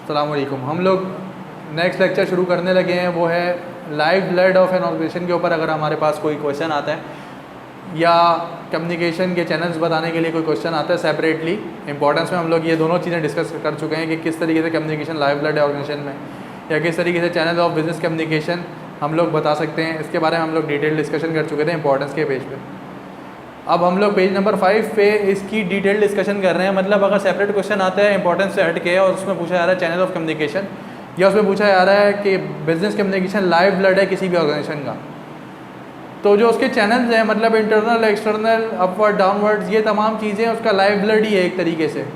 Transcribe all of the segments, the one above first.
अस्सलाम वालेकुम। हम लोग नेक्स्ट लेक्चर शुरू करने लगे हैं, वो है life blood of an organisation के ऊपर। अगर हमारे पास कोई क्वेश्चन आता है या कम्युनिकेशन के चैनल्स बताने के लिए कोई क्वेश्चन आता है सेपरेटली इंपॉर्टेंस में, हम लोग ये दोनों चीज़ें डिस्कस कर चुके हैं कि किस तरीके से कम्युनिकेशन लाइफ ब्लड है ऑर्गेनाइजेशन में, या किस तरीके से चैनल ऑफ बिजनेस कम्युनिकेशन हम लोग बता सकते हैं। इसके बारे में हम लोग डिटेल डिस्कशन कर चुके थे इंपॉर्टेंस के पेज पे। अब हम लोग पेज नंबर 5 पे इसकी डिटेल डिस्कशन कर रहे हैं। मतलब अगर सेपरेट क्वेश्चन आता है इंपॉर्टेंस से हट के और उसमें पूछा जा रहा है चैनल ऑफ कम्युनिकेशन, या उसमें पूछा जा रहा है कि बिजनेस कम्युनिकेशन लाइफ ब्लड है किसी भी ऑर्गेनाइजेशन का, तो जो उसके चैनल्स हैं मतलब इंटरनल, एक्सटर्नल, अपवर्ड, डाउनवर्ड्स, ये तमाम चीज़ें उसका लाइफ ब्लड ही है एक तरीके से।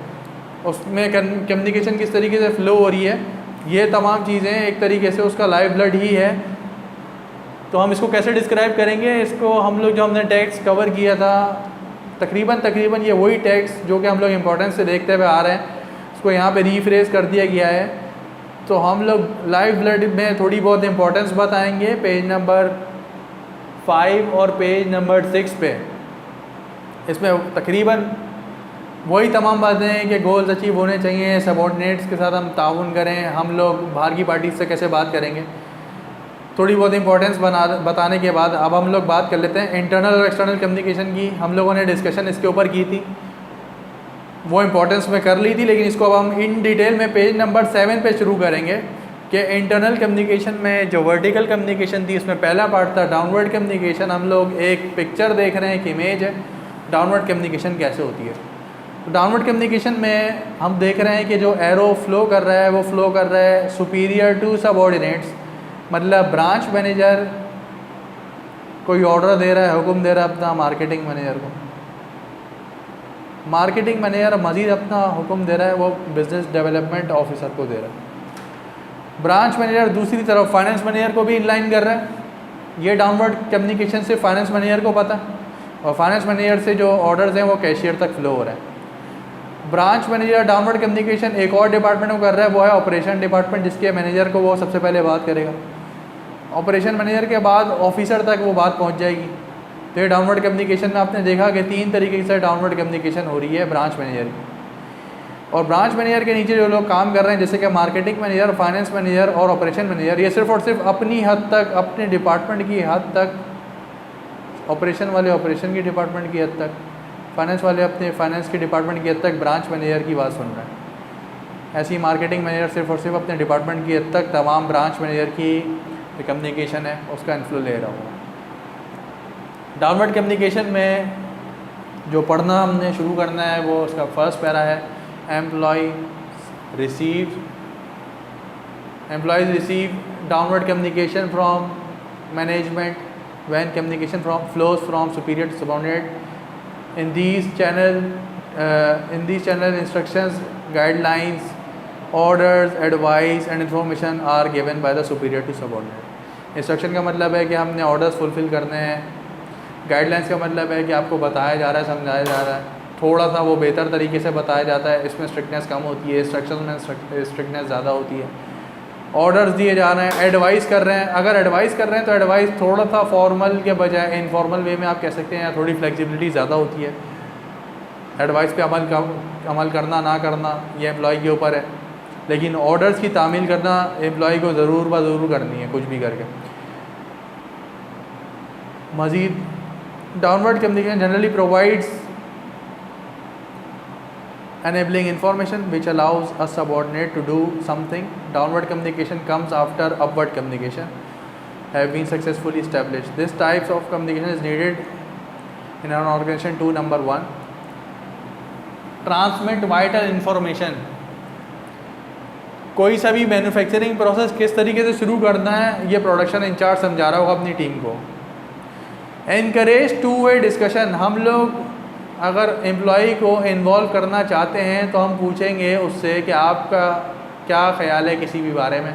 उसमें कम्युनिकेशन किस तरीके से फ़्लो हो रही है, ये तमाम चीज़ें एक तरीके से उसका लाइफ ब्लड ही है। तो हम इसको कैसे डिस्क्राइब करेंगे? इसको हम लोग जो हमने टेक्स्ट कवर किया था तकरीबन ये वही टेक्स्ट जो कि हम लोग इंपॉर्टेंस से देखते हुए आ रहे हैं, उसको यहाँ पे रीफ्रेश कर दिया गया है। तो हम लोग लाइफ ब्लड में थोड़ी बहुत इंपॉर्टेंस बताएंगे पेज नंबर 5 और पेज नंबर 6 पे। इसमें तकरीबन वही तमाम बातें हैं कि गोल्स अचीव होने चाहिए, सबॉर्डिनेट्स के साथ हम ताउन करें, हम लोग बाहर की पार्टी से कैसे बात करेंगे, थोड़ी बहुत इंपॉर्टेंस बताने के बाद अब हम लोग बात कर लेते हैं इंटरनल और एक्सटर्नल कम्युनिकेशन की। हम लोगों ने डिस्कशन इसके ऊपर की थी, वो इंपॉर्टेंस में कर ली थी, लेकिन इसको अब हम इन डिटेल में पेज नंबर 7 पे शुरू करेंगे कि इंटरनल कम्युनिकेशन में जो वर्टिकल कम्युनिकेशन थी उसमें पहला पार्ट था डाउनवर्ड कम्युनिकेशन। हम लोग एक पिक्चर देख रहे हैं, एक इमेज है, डाउनवर्ड कम्युनिकेशन कैसे होती है। तो डाउनवर्ड कम्युनिकेशन में हम देख रहे हैं कि जो एरो फ्लो कर रहा है वो फ्लो कर रहा है सुपीरियर टू सबऑर्डिनेट्स। मतलब ब्रांच मैनेजर कोई ऑर्डर दे रहा है, हुक्म दे रहा है अपना मार्केटिंग मैनेजर को, मार्केटिंग मैनेजर मज़ीद अपना हुक्म दे रहा है वो बिज़नेस डेवलपमेंट ऑफिसर को दे रहा है। ब्रांच मैनेजर दूसरी तरफ फाइनेंस मैनेजर को भी इनलाइन कर रहा है। ये डाउनवर्ड कम्युनिकेशन से फाइनेंस मैनेजर को पता है, और फाइनेंस मैनेजर से जो ऑर्डर्स हैं वो कैशियर तक फ्लो हो रहा है। ब्रांच मैनेजर डाउनवर्ड कम्युनिकेशन एक और डिपार्टमेंट को कर रहा है, वो है ऑपरेशन डिपार्टमेंट, जिसके मैनेजर को वो सबसे पहले बात करेगा। ऑपरेशन मैनेजर के बाद ऑफिसर तक वो बात पहुंच जाएगी। तो ये डाउनवर्ड कम्युनिकेशन में आपने देखा कि 3 तरीके से डाउनवर्ड कम्युनिकेशन हो रही है ब्रांच मैनेजर की। और ब्रांच मैनेजर के नीचे जो लोग काम कर रहे हैं जैसे कि मार्केटिंग मैनेजर, फाइनेंस मैनेजर और ऑपरेशन मैनेजर, ये सिर्फ और सिर्फ अपनी हद तक, अपने डिपार्टमेंट की हद तक, ऑपरेशन वाले ऑपरेशन की डिपार्टमेंट की हद तक, फाइनेंस वाले अपने फाइनेंस के डिपार्टमेंट की हद तक ब्रांच मैनेजर की बात सुन रहे हैं। ऐसी मार्केटिंग मैनेजर सिर्फ और सिर्फ अपने डिपार्टमेंट की हद तक तमाम ब्रांच मैनेजर की कम्युनिकेशन है उसका इन्फ्लो ले रहा होगा। डाउनवर्ड कम्युनिकेशन में जो पढ़ना हमने शुरू करना है वो उसका फर्स्ट पैरा है, employees receive downward communication from management when communication flows from superior to subordinate in these channel instructions, guidelines, orders, advice and information are given by the superior to subordinate। Instruction का मतलब है कि हमने orders fulfil करने हैं, guidelines का मतलब है कि आपको बताया जा रहा है, समझाया जा रहा है, थोड़ा सा वो बेहतर तरीके से बताया जाता है, इसमें स्ट्रिक्टनेस कम होती है, इंस्ट्रक्शन में स्ट्रिक्टनेस ज़्यादा होती है। ऑर्डर्स दिए जा रहे हैं, एडवाइस कर रहे हैं। अगर एडवाइस कर रहे हैं तो एडवाइस थोड़ा सा फॉर्मल के बजाय इनफॉर्मल वे में आप कह सकते हैं, या थोड़ी फ्लेक्सिबिलिटी ज़्यादा होती है। एडवाइस पे अमल करना ना करना ये एम्प्लॉय के ऊपर है, लेकिन ऑर्डर्स की तामील करना एम्प्लॉय को ज़रूर करनी है कुछ भी करके। मज़ीद downward communication generally provides enabling information which allows a subordinate to do something. Downward communication comes after upward communication have been successfully established. This types of communication is needed in an organization to number 1 transmit vital information। कोई सा भी manufacturing process किस तरीके से शुरू करना है ये प्रोडक्शन इंचार्ज समझा रहा होगा अपनी टीम को। एनकरेज टू वे डिस्कशन, हम लोग अगर एम्प्लॉई को इन्वॉल्व करना चाहते हैं तो हम पूछेंगे उससे कि आपका क्या ख्याल है किसी भी बारे में,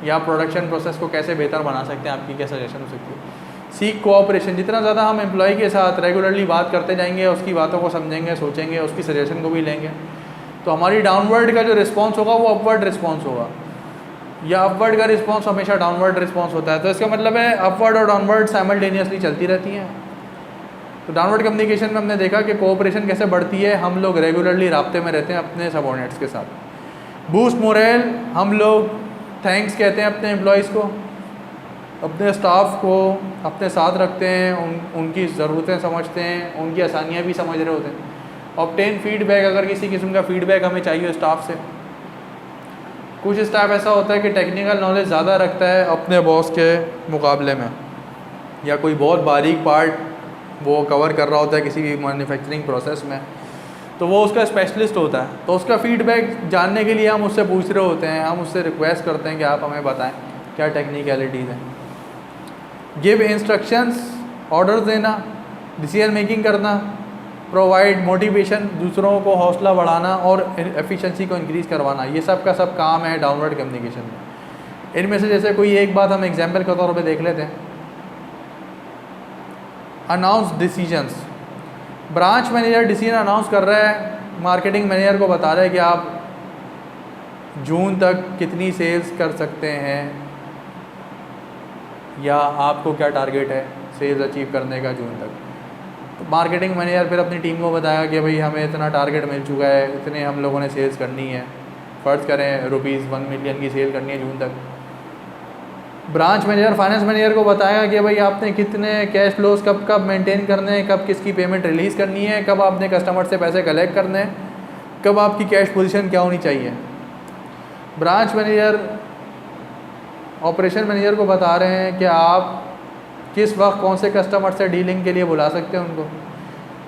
या प्रोडक्शन प्रोसेस को कैसे बेहतर बना सकते हैं, आपकी क्या सजेशन हो सकती है। सीक कोऑपरेशन, जितना ज़्यादा हम एम्प्लॉई के साथ रेगुलरली बात करते जाएंगे, उसकी बातों को समझेंगे, सोचेंगे, उसकी सजेशन को भी लेंगे, तो हमारी डाउनवर्ड का जो रिस्पॉन्स होगा वो अपवर्ड रिस्पॉन्स होगा, या अपवर्ड का रिस्पॉन्स हमेशा डाउनवर्ड रिस्पॉन्स होता है। तो इसका मतलब है अपवर्ड और डाउनवर्ड साइमल्टेनियसली चलती रहती हैं। तो डाउनवर्ड कम्युनिकेशन में हमने देखा कि कोऑपरेशन कैसे बढ़ती है, हम लोग रेगुलरली राब्ते में रहते हैं अपने सबऑर्डिनेट्स के साथ। बूस्ट मोरल, हम लोग थैंक्स कहते हैं अपने एम्प्लॉयज़ को, अपने स्टाफ को अपने साथ रखते हैं, उनकी ज़रूरतें समझते हैं, उनकी आसानियाँ भी समझ रहे होते हैं। ऑब्टेन फीडबैक, अगर किसी किस्म का फीडबैक हमें चाहिए स्टाफ से। कुछ स्टाफ ऐसा होता है कि टेक्निकल नॉलेज ज़्यादा रखता है अपने बॉस के मुकाबले में, या कोई बहुत बारीक पार्ट वो कवर कर रहा होता है किसी भी मैन्युफैक्चरिंग प्रोसेस में, तो वो उसका स्पेशलिस्ट होता है। तो उसका फीडबैक जानने के लिए हम उससे पूछ रहे होते हैं, हम उससे रिक्वेस्ट करते हैं कि आप हमें बताएं क्या टेक्निकलिटीज़ हैं। गिव इंस्ट्रक्शंस, ऑर्डर देना, डिसीजन मेकिंग करना, प्रोवाइड मोटिवेशन, दूसरों को हौसला बढ़ाना और एफिशिएंसी को इंक्रीज़ करवाना, ये सब का सब काम है डाउनवर्ड कम्युनिकेशन में। इनमें से जैसे कोई एक बात हम एग्जाम्पल के तौर पे देख लेते हैं। Announce decisions, branch manager decision announce कर रहा है, मार्केटिंग मैनेजर को बता रहा है कि आप जून तक कितनी सेल्स कर सकते हैं, या आपको क्या टारगेट है सेल्स अचीव करने का जून तक। तो मार्केटिंग मैनेजर फिर अपनी टीम को बताया कि भाई हमें इतना टारगेट मिल चुका है, इतने हम लोगों ने सेल्स करनी है, फ़र्ज़ करें ₹1 मिलियन की सेल करनी है जून तक। ब्रांच मैनेजर फाइनेंस मैनेजर को बताएगा कि भाई आपने कितने कैश फ्लोज कब कब मेंटेन करने हैं, कब किसकी पेमेंट रिलीज़ करनी है, कब आपने कस्टमर से पैसे कलेक्ट करने हैं, कब आपकी कैश पोजीशन क्या होनी चाहिए। ब्रांच मैनेजर ऑपरेशन मैनेजर को बता रहे हैं कि आप किस वक्त कौन से कस्टमर से डीलिंग के लिए बुला सकते हैं उनको,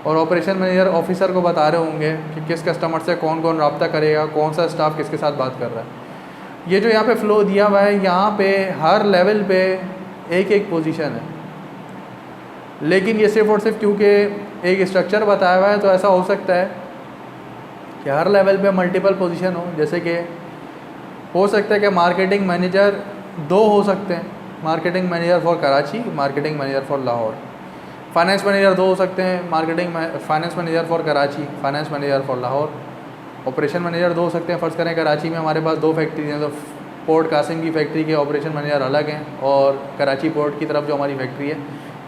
और ऑपरेशन मैनेजर ऑफिसर को बता रहे होंगे कि किस कस्टमर से कौन कौन रब्ता करेगा, कौन सा स्टाफ किसके साथ बात कर रहा है। ये जो यहाँ पे फ़्लो दिया हुआ है, यहाँ पे हर लेवल पे एक एक पोजीशन है, लेकिन ये सिर्फ और सिर्फ क्योंकि एक स्ट्रक्चर बताया हुआ है तो ऐसा हो सकता है कि हर लेवल पे मल्टीपल पोजीशन हो। जैसे कि हो सकता है कि मार्केटिंग मैनेजर 2 हो सकते हैं, marketing manager for Karachi, marketing manager for Lahore. Finance manager 2 हो सकते हैं, finance manager for Karachi, finance manager for Lahore. Operation manager 2 हो सकते हैं, फ़र्ज़ करें कराची में हमारे पास 2 फैक्ट्री हैं, तो पोर्ट कासिम की फैक्ट्री के ऑपरेशन मैनेजर अलग हैं, और कराची पोर्ट की तरफ जो हमारी फैक्ट्री है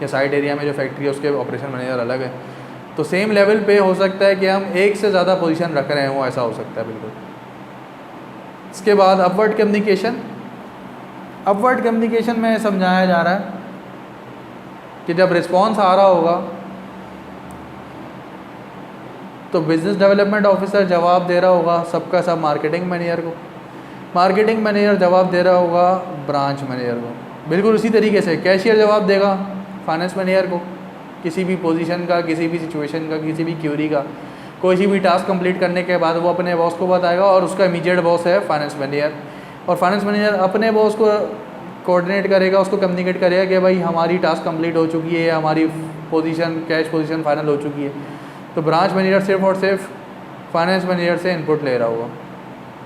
या साइड एरिया में जो फैक्ट्री है उसके ऑपरेशन मैनेजर अलग है। तो सेम लेवल पे हो सकता है कि हम एक से ज़्यादा पोजीशन रख रहे हों, ऐसा हो सकता है बिल्कुल। इसके बाद अपवर्ड कम्युनिकेशन। अपवर्ड कम्युनिकेशन में समझाया जा रहा है कि जब रिस्पॉन्स आ रहा होगा तो बिज़नेस डेवलपमेंट ऑफिसर जवाब दे रहा होगा सबका सब मार्केटिंग मैनेजर को, मार्केटिंग मैनेजर जवाब दे रहा होगा ब्रांच मैनेजर को। बिल्कुल उसी तरीके से कैशियर जवाब देगा फाइनेंस मैनेजर को, किसी भी पोजीशन का, किसी भी सिचुएशन का, किसी भी क्यूरी का, कोई भी टास्क कंप्लीट करने के बाद वो अपने बॉस को बताएगा, और उसका इमीडिएट बॉस है फाइनेंस मैनेजर, और फाइनेंस मैनेजर अपने बॉस को कोऑर्डिनेट करेगा, उसको कम्युनिकेट करेगा कि भाई हमारी टास्क कंप्लीट हो चुकी है, हमारी पोजीशन कैश पोजीशन फाइनल हो चुकी है। तो ब्रांच मैनेजर सिर्फ और सिर्फ फाइनेंस मैनेजर से इनपुट ले रहा होगा।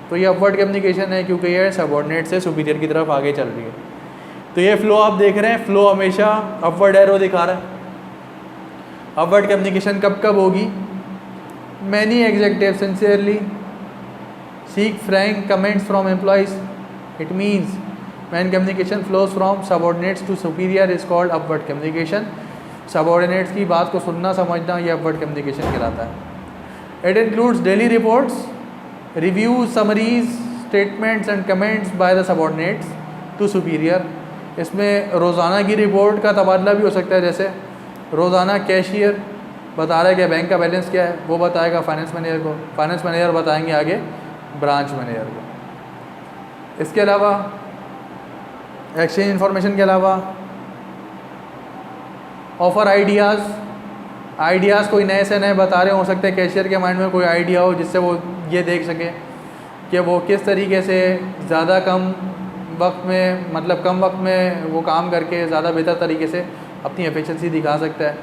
तो ये अपवर्ड कम्युनिकेशन है, क्योंकि ये सबऑर्डिनेट से सुपीरियर की तरफ आगे चल रही है। तो ये फ़्लो आप देख रहे हैं, फ़्लो हमेशा अपवर्ड एरो दिखा रहा है। अपवर्ड कम्युनिकेशन कब कब होगी? Many executive sincerely seek Frank comments from employees. It means when communication flows from subordinates to superior is called upward communication। subordinates की बात को सुनना समझना ये upward communication कहलाता है। It includes daily reports, reviews, summaries, statements and comments by the subordinates to superior। इसमें रोज़ाना की रिपोर्ट का तबादला भी हो सकता है, जैसे रोज़ाना कैशियर बता रहा है कि बैंक का बैलेंस क्या है, वो बताएगा फाइनेंस मैनेजर को, फाइनेंस मैनेजर बताएंगे आगे ब्रांच मैनेजर को। इसके अलावा एक्सचेंज इन्फॉर्मेशन के अलावा ऑफ़र आइडियाज़ कोई नए से नए बता रहे हो सकते हैं, कैशियर के माइंड में कोई आइडिया हो जिससे वो ये देख सके कि वो किस तरीके से ज़्यादा कम वक्त में, मतलब कम वक्त में वो काम करके ज़्यादा बेहतर तरीके से अपनी एफिशिएंसी दिखा सकता है,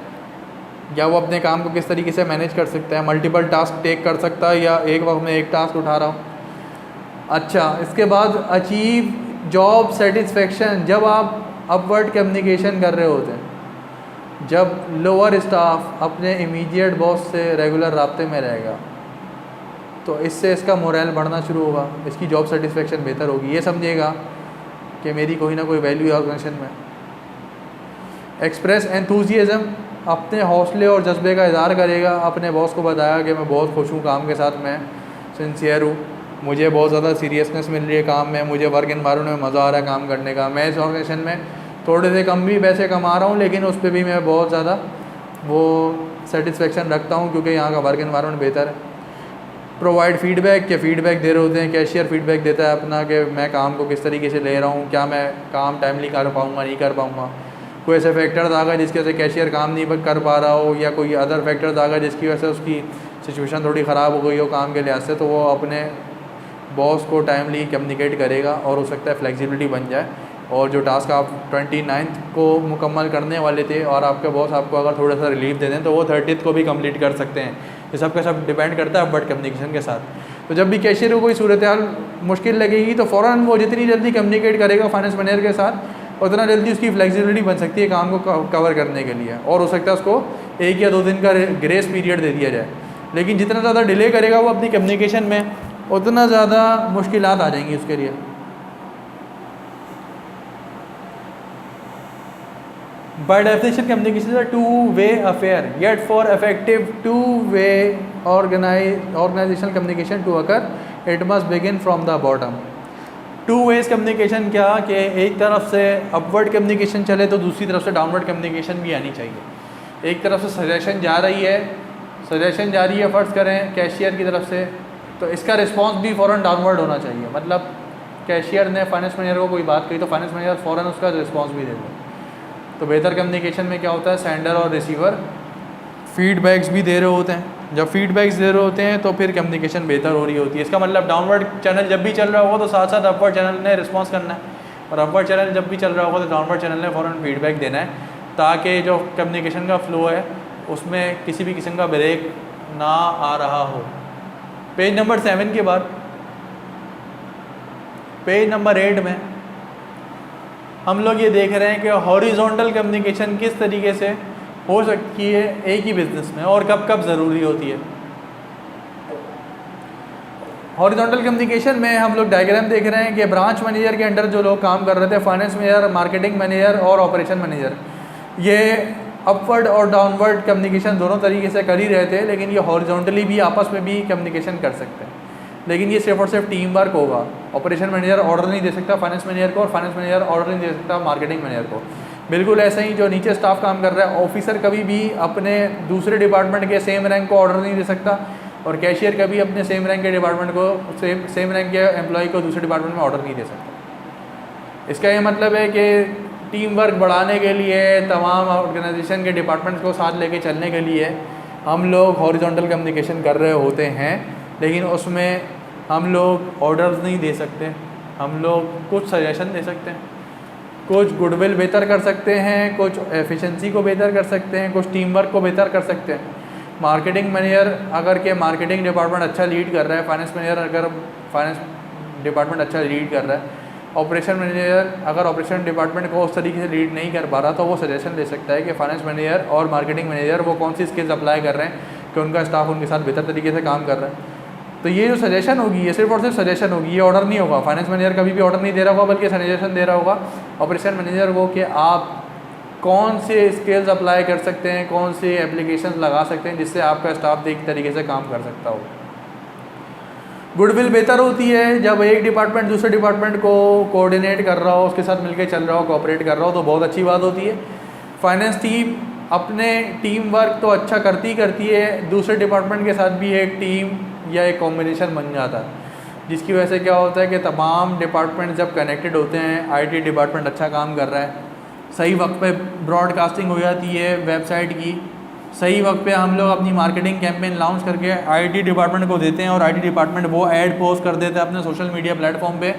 या वो अपने काम को किस तरीके से मैनेज कर सकता है, मल्टीपल टास्क टेक कर सकता है या एक वक्त में एक टास्क उठा रहा हूँ। अच्छा, इसके बाद अचीव जॉब सेटिस्फेक्शन। जब आप अपवर्ड कम्युनिकेशन कर रहे होते हैं, जब लोअर स्टाफ अपने इमीडिएट बॉस से रेगुलर राब्ते में रहेगा, तो इससे इसका मोरल बढ़ना शुरू होगा, इसकी जॉब सेटिस्फेक्शन बेहतर होगी, ये समझिएगा कि मेरी कोई ना कोई वैल्यू है ऑर्गेनाइजेशन में। एक्सप्रेस एंथुजियाज्म, अपने हौसले और जज्बे का इज़हार करेगा, अपने बॉस को बताया कि मैं बहुत खुश हूँ काम के साथ, मैं सिंसियर हूँ, मुझे बहुत ज़्यादा सीरियसनेस मिल रही है काम में, मुझे वर्क एनवायरनमेंट में मज़ा आ रहा है काम करने का। मैं इस ऑर्गेनाइजेशन में थोड़े से कम भी पैसे कमा रहा हूँ, लेकिन उस पर भी मैं बहुत ज़्यादा वो सेटिस्फेक्शन रखता हूँ क्योंकि यहाँ का वर्क एनवायरनमेंट बेहतर है। प्रोवाइड फीडबैक के फीडबैक दे रहे होते हैं, कैशियर फीडबैक देता है अपना कि मैं काम को किस तरीके से ले रहा हूँ, क्या मैं काम टाइमली कर पाऊँगा नहीं कर पाऊँगा। कोई ऐसे फैक्टर्स आ गए जिसकी वजह से कैशियर काम नहीं कर पा रहा हो, या कोई अदर फैक्टर्स आ गए जिसकी वजह से उसकी सिचुएशन थोड़ी ख़राब हो गई हो काम के लिहाज से, तो वो अपने बॉस को टाइमली कम्युनिकेट करेगा और हो सकता है फ्लेक्सिबिलिटी बन जाए। और जो टास्क आप 29 को मुकम्मल करने वाले थे और आपके बॉस आपको अगर थोड़ा सा रिलीफ दे दें तो वो 30 को भी कंप्लीट कर सकते हैं। ये सब का सब डिपेंड करता है बट कम्युनिकेशन के साथ। तो जब भी कैशियर को कोई सूरत हाल मुश्किल लगेगी तो फ़ौरन वो जितनी जल्दी कम्युनिकेट करेगा फाइनेंस मैनेजर के साथ, उतना जल्दी उसकी फ्लेक्सिबिलिटी बन सकती है काम को कवर करने के लिए। और हो सकता है उसको 1 या 2 दिन का ग्रेस पीरियड दे दिया जाए। लेकिन जितना ज़्यादा डिले करेगा वो अपनी कम्युनिकेशन में, उतना ज़्यादा मुश्किलात आ जाएंगी उसके लिए। By definition, communication is a two-way affair. Yet, for effective two-way organizational communication to occur, it must begin from the bottom. Two ways communication क्या कि एक तरफ से अपवर्ड कम्युनिकेशन चले तो दूसरी तरफ से डाउनवर्ड कम्युनिकेशन भी आनी चाहिए। एक तरफ से सजेशन जा रही है फ़र्ज़ करें कैशियर की तरफ से, तो इसका रिस्पांस भी फ़ौरन डाउनवर्ड होना चाहिए। मतलब कैशियर ने फाइनेंस मैनेजर को कोई बात कही तो फाइनेंस मैनेजर फ़ौरन उसका रिस्पांस भी दे दे। तो बेहतर कम्युनिकेशन में क्या होता है, सेंडर और रिसीवर फीडबैक्स भी दे रहे होते हैं। जब फीडबैक्स दे रहे होते हैं तो फिर कम्युनिकेशन बेहतर हो रही होती है। इसका मतलब डाउनवर्ड चैनल जब भी चल रहा होगा तो साथ साथ अपवर्ड चैनल ने रिस्पांस करना है, और अपवर्ड चैनल जब भी चल रहा होगा तो डाउनवर्ड चैनल ने फ़ौरन फीडबैक देना है, ताकि जो कम्युनिकेशन का फ़्लो है उसमें किसी भी किस्म का ब्रेक ना आ रहा हो। पेज नंबर 7 के बाद पेज नंबर 8 में हम लोग ये देख रहे हैं कि हॉरिजॉन्टल कम्युनिकेशन किस तरीके से हो सकती है एक ही बिज़नेस में और कब कब ज़रूरी होती है। हॉरिजॉन्टल कम्युनिकेशन में हम लोग डायग्राम देख रहे हैं कि ब्रांच मैनेजर के अंडर जो लोग काम कर रहे थे, फाइनेंस मैनेजर, मार्केटिंग मैनेजर और ऑपरेशन मैनेजर, ये अपवर्ड और डाउनवर्ड कम्युनिकेशन दोनों तरीके से कर ही रहे थे, लेकिन ये हॉरिजॉन्टली भी आपस में भी कम्युनिकेशन कर सकते हैं। लेकिन ये सिर्फ और सिर्फ टीम वर्क होगा। ऑपरेशन मैनेजर ऑर्डर नहीं दे सकता फाइनेंस मैनेजर को, और फाइनेंस मैनेजर ऑर्डर नहीं दे सकता मार्केटिंग मैनेजर को। बिल्कुल ऐसे ही जो नीचे स्टाफ काम कर रहा है, ऑफिसर कभी भी अपने दूसरे डिपार्टमेंट के सेम रैंक को ऑर्डर नहीं दे सकता, और कैशियर कभी अपने सेम रैंक के डिपार्टमेंट को सेम रैंक के एम्प्लॉय को दूसरे डिपार्टमेंट में ऑर्डर नहीं दे सकता। इसका ये मतलब है कि टीम वर्क बढ़ाने के लिए, तमाम ऑर्गेनाइजेशन के डिपार्टमेंट्स को साथ लेके चलने के लिए हम लोग हॉरिजॉन्टल कम्युनिकेशन कर रहे होते हैं, लेकिन उसमें हम लोग ऑर्डर्स नहीं दे सकते। हम लोग कुछ सजेशन दे सकते हैं, कुछ गुडविल बेहतर कर सकते हैं, कुछ एफिशिएंसी को बेहतर कर सकते हैं, कुछ टीम वर्क को बेहतर कर सकते हैं। मार्केटिंग मैनेजर अगर के मार्केटिंग डिपार्टमेंट अच्छा लीड कर रहा है, फाइनेंस मैनेजर अगर फाइनेंस डिपार्टमेंट अच्छा लीड कर रहा है, ऑपरेशन मैनेजर अगर ऑपरेशन डिपार्टमेंट को उस तरीके से लीड नहीं कर पा रहा, तो वो सजेशन दे सकता है कि फाइनेंस मैनेजर और मार्केटिंग मैनेजर वो कौन सी स्किल्स अप्लाई कर रहे हैं कि उनका स्टाफ उनके साथ बेहतर तरीके से काम कर रहा है। तो ये जो सजेशन होगी ये सिर्फ और सिर्फ सजेशन होगी, ये ऑर्डर नहीं होगा। फाइनेंस मैनेजर कभी भी ऑर्डर नहीं दे रहा होगा, बल्कि सजेशन दे रहा होगा ऑपरेशन मैनेजर को कि आप कौन से स्किल्स अप्लाई कर सकते हैं, कौन से एप्लीकेशन लगा सकते हैं जिससे आपका स्टाफ एक तरीके से काम कर सकता हो। गुडविल बेहतर होती है जब एक डिपार्टमेंट दूसरे डिपार्टमेंट को कोऑर्डिनेट कर रहा हो, उसके साथ मिलकर चल रहा हो, कोऑपरेट कर रहा हो, तो बहुत अच्छी बात होती है। फाइनेंस टीम अपने टीम वर्क तो अच्छा करती है, दूसरे डिपार्टमेंट के साथ भी एक टीम या एक कॉम्बिनेशन बन जाता है, जिसकी वजह से क्या होता है कि तमाम डिपार्टमेंट जब कनेक्टेड होते हैं, आईटी डिपार्टमेंट अच्छा काम कर रहा है, सही वक्त पे ब्रॉडकास्टिंग हो जाती है वेबसाइट की, सही वक्त पे हम लोग अपनी मार्केटिंग कैंपेन लॉन्च करके आईटी डिपार्टमेंट को देते हैं और आईटी डिपार्टमेंट वो ऐड पोस्ट कर देते हैं अपने सोशल मीडिया प्लेटफॉर्म पे।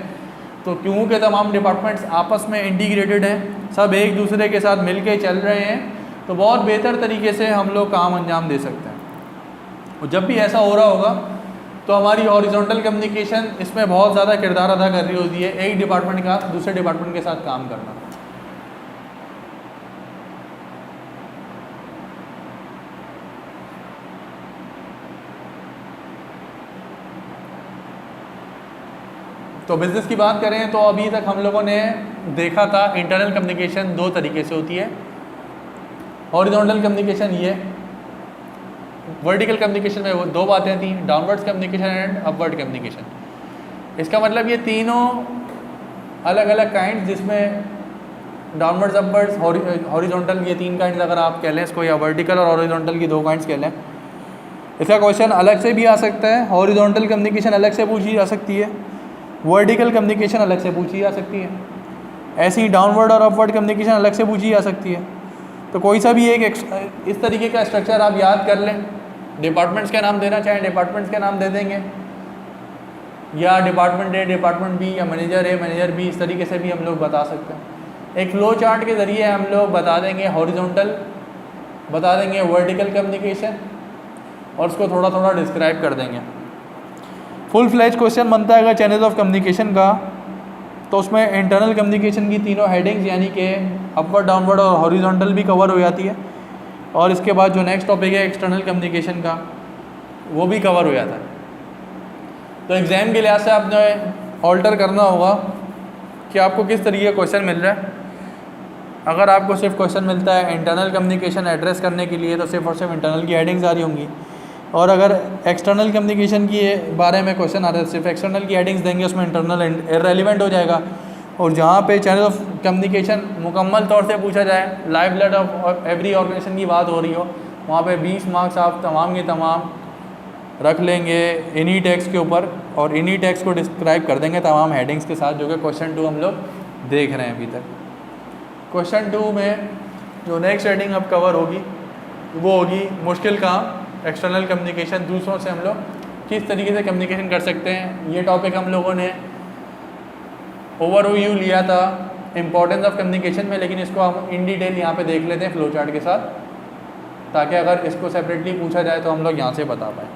तो क्योंकि तमाम डिपार्टमेंट्स आपस में इंटीग्रेटेड हैं, सब एक दूसरे के साथ मिल के चल रहे हैं, तो बहुत बेहतर तरीके से हम लोग काम अंजाम दे सकते हैं। और जब भी ऐसा हो रहा होगा तो हमारी हॉरिजॉन्टल कम्युनिकेशन इसमें बहुत ज़्यादा किरदार अदा कर रही होती है, एक डिपार्टमेंट का दूसरे डिपार्टमेंट के साथ काम करना। तो बिज़नेस की बात करें तो अभी तक हम लोगों ने देखा था इंटरनल कम्युनिकेशन दो तरीके से होती है। हॉरिजॉन्टल कम्युनिकेशन ये, वर्टिकल कम्युनिकेशन में वो दो बातें थी, downwards communication and upward communication. इसका मतलब ये तीनों अलग अलग काइंड, जिसमें डाउनवर्ड्स अपवर्ड्स हॉरिजॉन्टल, ये 3 काइंड्स अगर आप कह लें इसको, या वर्टिकल और हॉरिजॉन्टल की 2 काइंड्स कह लें। इसका क्वेश्चन अलग से भी आ सकता है, हॉरिजॉन्टल कम्युनिकेशन अलग से पूछी जा सकती है, वर्टिकल कम्युनिकेशन अलग से पूछी जा सकती है, ऐसे ही डाउनवर्ड और अपवर्ड कम्युनिकेशन अलग से पूछी जा सकती है। तो कोई सा भी एक इस तरीके का स्ट्रक्चर आप याद कर लें, डिपार्टमेंट्स के नाम देना चाहें डिपार्टमेंट्स के नाम दे देंगे, या डिपार्टमेंट ए डिपार्टमेंट बी, या मैनेजर ए मैनेजर बी, इस तरीके से भी हम लोग बता सकते हैं। एक फ्लो चार्ट के ज़रिए हम लोग बता देंगे हॉरिजॉन्टल, बता देंगे वर्टिकल कम्युनिकेशन, और उसको थोड़ा थोड़ा डिस्क्राइब कर देंगे। फुल फ्लैज क्वेश्चन बनता है अगर चैनल्स ऑफ कम्युनिकेशन का, तो उसमें इंटरनल कम्युनिकेशन की तीनों हेडिंग्स यानी कि अपवर्ड डाउनवर्ड और हॉरिजॉन्टल भी कवर हो जाती है, और इसके बाद जो नेक्स्ट टॉपिक है एक्सटर्नल कम्युनिकेशन का, वो भी कवर हो जाता है। तो एग्ज़ाम के लिहाज से आपने ऑल्टर करना होगा कि आपको किस तरीके का क्वेश्चन मिल रहा है। अगर आपको सिर्फ क्वेश्चन मिलता है इंटरनल कम्युनिकेशन एड्रेस करने के लिए, तो सिर्फ और सिर्फ इंटरनल की हेडिंग्स आ रही होंगी, और अगर एक्सटर्नल कम्युनिकेशन के बारे में क्वेश्चन आ रहा है सिर्फ एक्सटर्नल की हेडिंग्स देंगे, उसमें इंटरनल इररेलेवेंट हो जाएगा। और जहाँ पे चैनल ऑफ कम्युनिकेशन मुकम्मल तौर से पूछा जाए, life blood of every organisation की बात हो रही हो, वहाँ पे 20 मार्क्स आप तमाम के तमाम रख लेंगे इन्हीं टैक्स के ऊपर, और इन्हीं टैक्स को डिस्क्राइब कर देंगे तमाम हेडिंग्स के साथ, जो कि क्वेश्चन 2 हम लोग देख रहे हैं अभी तक। क्वेश्चन 2 में जो नेक्स्ट हेडिंग अब कवर होगी वो होगी मुश्किल काम, एक्सटर्नल कम्युनिकेशन, दूसरों से हम लोग किस तरीके से कम्युनिकेशन कर सकते हैं। ये टॉपिक हम लोगों ने ओवरव्यू लिया था इम्पोर्टेंस ऑफ कम्युनिकेशन में, लेकिन इसको हम इन डिटेल यहाँ पे देख लेते हैं फ्लो चार्ट के साथ, ताकि अगर इसको सेपरेटली पूछा जाए तो हम लोग यहाँ से बता पाएँ।